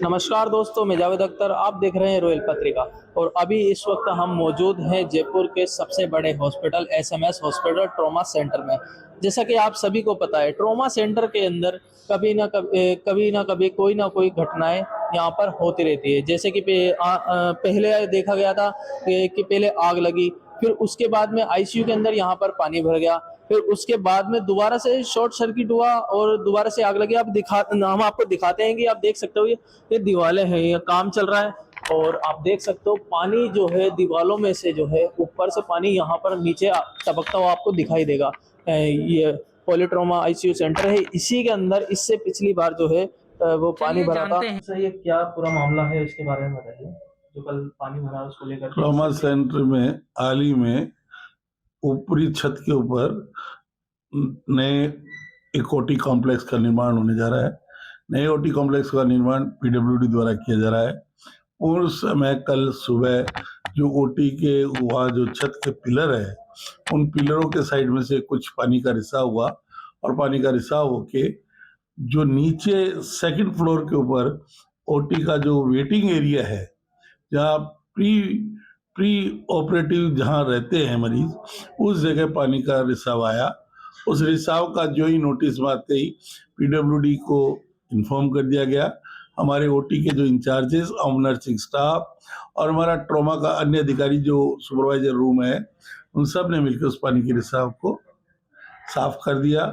नमस्कार दोस्तों, मैं जावेद अख्तर। आप देख रहे हैं रॉयल पत्रिका। और अभी इस वक्त हम मौजूद हैं जयपुर के सबसे बड़े hospital SMS hospital trauma centre में। जैसा कि आप सभी को पता है, ट्रॉमा सेंटर के अंदर कभी ना कभी कोई ना कोई घटनाएं यहाँ पर होती रहती है। जैसे कि पहले देखा गया था कि पहले आग लगी, फिर उसके बाद में आईसीयू के अंदर यहाँ पर पानी भर गया, फिर उसके बाद में दोबारा से शॉर्ट सर्किट हुआ और दोबारा से आग लगी। हम आपको दिखाते हैं कि आप देख सकते हो ये दीवारें हैं, ये काम चल रहा है। और आप देख सकते हो पानी जो है दीवारों में से जो है ऊपर से पानी यहाँ पर नीचे टपकता हुआ आपको दिखाई देगा। ये पॉलीट्रोमा आईसीयू सेंटर है, इसी के अंदर इससे पिछली बार जो है वो पानी भरा था। सर, ये क्या पूरा मामला है, इसके बारे में बताइए। जो कल पानी भरा उसको लेकर ट्रॉमा सेंटर में हाल ही में ऊपरी छत के ऊपर नए एक ओटी कॉम्प्लेक्स का निर्माण होने जा रहा है। नए ओटी कॉम्प्लेक्स का निर्माण पीडब्ल्यूडी द्वारा किया जा रहा है। उस समय कल सुबह जो ओटी के वहाँ जो छत के पिलर है, उन पिलरों के साइड में से कुछ पानी का रिसाव हुआ और पानी का रिसाव होके जो नीचे सेकंड फ्लोर के ऊपर ओटी का जो वेटिंग एरिया है, जहाँ प्री ऑपरेटिव जहाँ रहते हैं मरीज, उस जगह पानी का रिसाव आया। उस रिसाव का जो ही नोटिस में आते ही पीडब्ल्यूडी को इन्फॉर्म कर दिया गया। हमारे ओटी के जो इंचार्जेस और नर्सिंग स्टाफ और हमारा ट्रॉमा का अन्य अधिकारी जो सुपरवाइजर रूम है, उन सब ने मिलकर उस पानी के रिसाव को साफ कर दिया।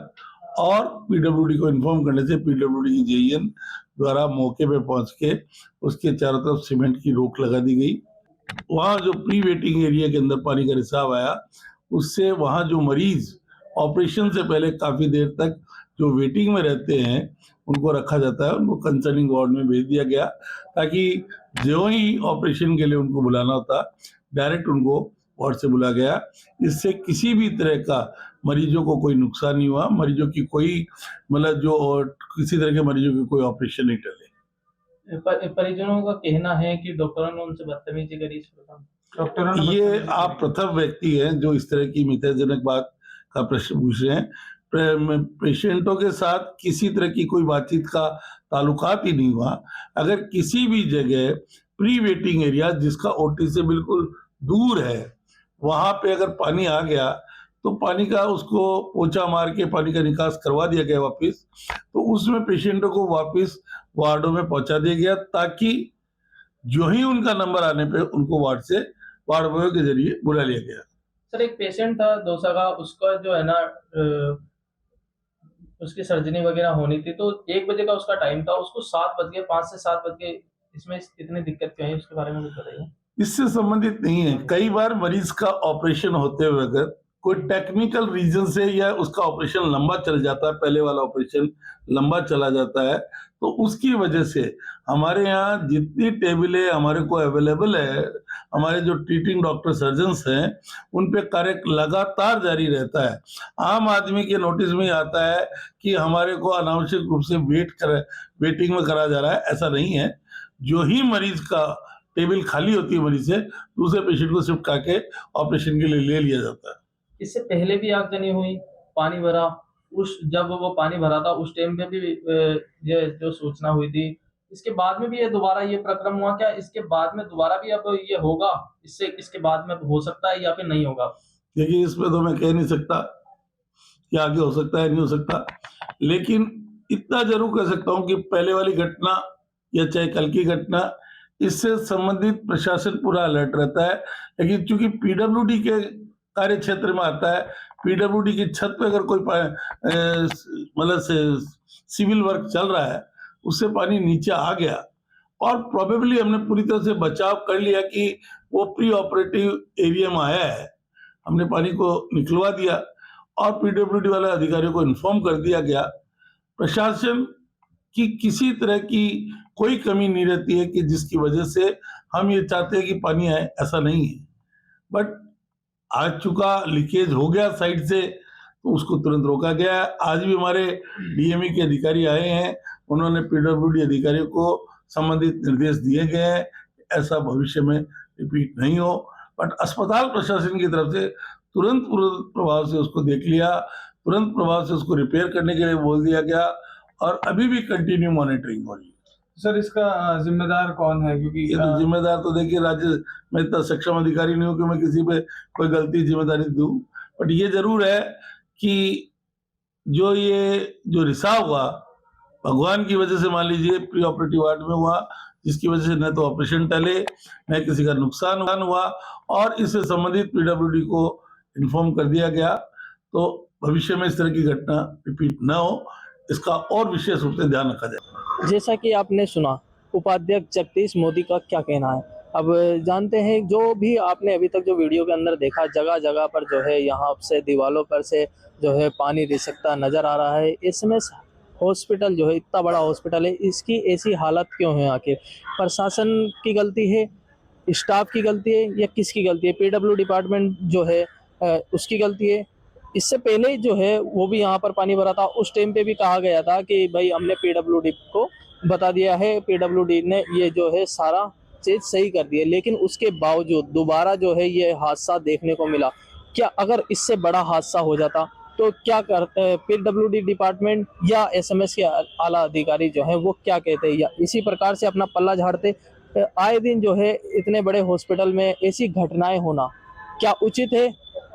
और पीडब्ल्यूडी को इन्फॉर्म करने से पीडब्ल्यूडी की जेईएन द्वारा मौके पे पहुंच के उसके चारों तरफ सीमेंट की रोक लगा दी गई। वहाँ जो प्री वेटिंग एरिया के अंदर पानी का रिसाव आया, उससे वहाँ जो मरीज ऑपरेशन से पहले काफी देर तक जो वेटिंग में रहते हैं उनको रखा जाता है, उनको कंसर्निंग वार्ड में भेज दिया गया, ताकि जो ही ऑपरेशन के लिए उनको बुलाना होता डायरेक्ट उनको वार्ड से बुला गया। इससे किसी भी तरह का मरीजों को कोई नुकसान नहीं हुआ। मरीजों की कोई किसी तरह के मरीजों की कोई ऑपरेशन नहीं टले। परिजनों का कहना है कि डॉक्टरों ने उनसे बदतमीजी करी। डॉक्टरों ने ये आप प्रथम व्यक्ति हैं जो इस तरह की मिथ्याजनक बात का प्रश्न पूछ रहे हैं। पेशेंटों के साथ किसी तरह की कोई बातचीत का ताल्लुकात ही नहीं हुआ। अगर किसी भी जगह प्री वेटिंग एरिया जिसका ओटी से बिल्कुल दूर है, वहां पे अगर पानी आ गया तो पानी का उसको पोछा मार के पानी का निकास करवा दिया गया वापस, तो उसमें पेशेंटों को वापस वार्डों में पहुंचा दिया गया, ताकि जो ही उनका नंबर आने पे उनको वार्ड बॉय के जरिए बुला लिया गया। सर, एक पेशेंट था दोसा का, उसका जो है ना उसकी सर्जरी वगैरह होनी थी, तो 1 बजे का उसका टाइम था, उसको 7 बज गए, 5 से 7 बज गए। इसमें इतनी दिक्कत क्यों है, उसके बारे में कुछ बताइए। इससे संबंधित नहीं है। कई बार मरीज का ऑपरेशन होते हुए अगर कोई टेक्निकल रीजन से या उसका ऑपरेशन लंबा चल जाता है, पहले वाला ऑपरेशन लंबा चला जाता है, तो उसकी वजह से हमारे यहाँ जितनी टेबलें हमारे को अवेलेबल है, हमारे जो ट्रीटिंग डॉक्टर सर्जन्स हैं, उन पे कार्य लगातार जारी रहता है। आम आदमी के नोटिस में आता है कि हमारे को अनावश्यक रूप से वेटिंग में करा जा रहा है। ऐसा नहीं है। जो ही मरीज का टेबल खाली होती है मरीज से, दूसरे पेशेंट को शिफ्ट करके ऑपरेशन के लिए ले लिया जाता है। इससे पहले भी आगजनी हुई, पानी भरा, जब वो पानी भरा था उस टाइम पे भी ये जो सूचना हुई थी। इसके बाद में भी ये दोबारा ये प्रक्रम हुआ क्या? इसके बाद में दोबारा भी अब ये होगा? इसके बाद में हो सकता है या फिर नहीं होगा? देखिए, इसमें तो मैं कह नहीं सकता कि आगे हो सकता है नहीं हो सकता, लेकिन इतना जरूर कह सकता हूँ कि पहले वाली घटना या चाहे कल की घटना, इससे संबंधित प्रशासन पूरा अलर्ट रहता है। लेकिन चूंकि पीडब्ल्यूडी के कार्य क्षेत्र में आता है, पीडब्ल्यूडी की छत पे अगर कोई सिविल वर्क चल रहा है, उससे पानी नीचे आ गया और प्रोबेबली हमने पूरी तरह से बचाव कर लिया कि वो प्री ऑपरेटिव एरिया में आया है, हमने पानी को निकलवा दिया और पीडब्ल्यूडी वाले अधिकारियों को इन्फॉर्म कर दिया गया। प्रशासन की किसी तरह की कोई कमी नहीं रहती है कि जिसकी वजह से हम ये चाहते हैं कि पानी आए, ऐसा नहीं है। बट आज चुका लीकेज हो गया साइड से, तो उसको तुरंत रोका गया। आज भी हमारे डीएमई के अधिकारी आए हैं, उन्होंने पीडब्ल्यूडी अधिकारियों को संबंधित निर्देश दिए गए हैं, ऐसा भविष्य में रिपीट नहीं हो। बट अस्पताल प्रशासन की तरफ से तुरंत प्रभाव से उसको देख लिया, तुरंत प्रभाव से उसको रिपेयर करने के लिए बोल दिया गया और अभी भी कंटिन्यू मॉनिटरिंग हो रही है। सर इसका जिम्मेदार कौन है? क्योंकि ये तो जिम्मेदार तो देखिए राज्य में इतना सक्षम अधिकारी नहीं हूँ कि मैं किसी पे कोई गलती जिम्मेदारी दूं, बट ये जरूर है कि जो रिसाव हुआ भगवान की वजह से, मान लीजिए प्री ऑपरेटिव वार्ड में हुआ, जिसकी वजह से न तो ऑपरेशन टले न किसी का नुकसान हुआ, और इससे संबंधित पीडब्ल्यूडी को इन्फॉर्म कर दिया गया। तो भविष्य में इस तरह की घटना रिपीट न हो, इसका और विशेष रूप से ध्यान रखा जाए। जैसा कि आपने सुना उपाध्यक्ष जगदीश मोदी का क्या कहना है। अब जानते हैं, जो भी आपने अभी तक जो वीडियो के अंदर देखा, जगह जगह पर जो है यहाँ से दीवारों पर से जो है पानी रिसकता नजर आ रहा है। इसमें हॉस्पिटल जो है, इतना बड़ा हॉस्पिटल है, इसकी ऐसी हालत क्यों है? आखिर प्रशासन की गलती है, स्टाफ की गलती है, या किसकी गलती है? पीडब्ल्यू डिपार्टमेंट जो है उसकी गलती है। इससे पहले जो है वो भी यहाँ पर पानी भरा था, उस टाइम पे भी कहा गया था कि भाई हमने पीडब्ल्यूडी को बता दिया है, पीडब्ल्यूडी ने ये जो है सारा चीज सही कर दी है, लेकिन उसके बावजूद दोबारा जो है ये हादसा देखने को मिला। क्या अगर इससे बड़ा हादसा हो जाता तो क्या करते पीडब्ल्यूडी डिपार्टमेंट या एसएमएस के आला अधिकारी जो है वो क्या कहते, या इसी प्रकार से अपना पल्ला झाड़ते? आए दिन जो है इतने बड़े हॉस्पिटल में ऐसी घटनाएं होना क्या उचित है?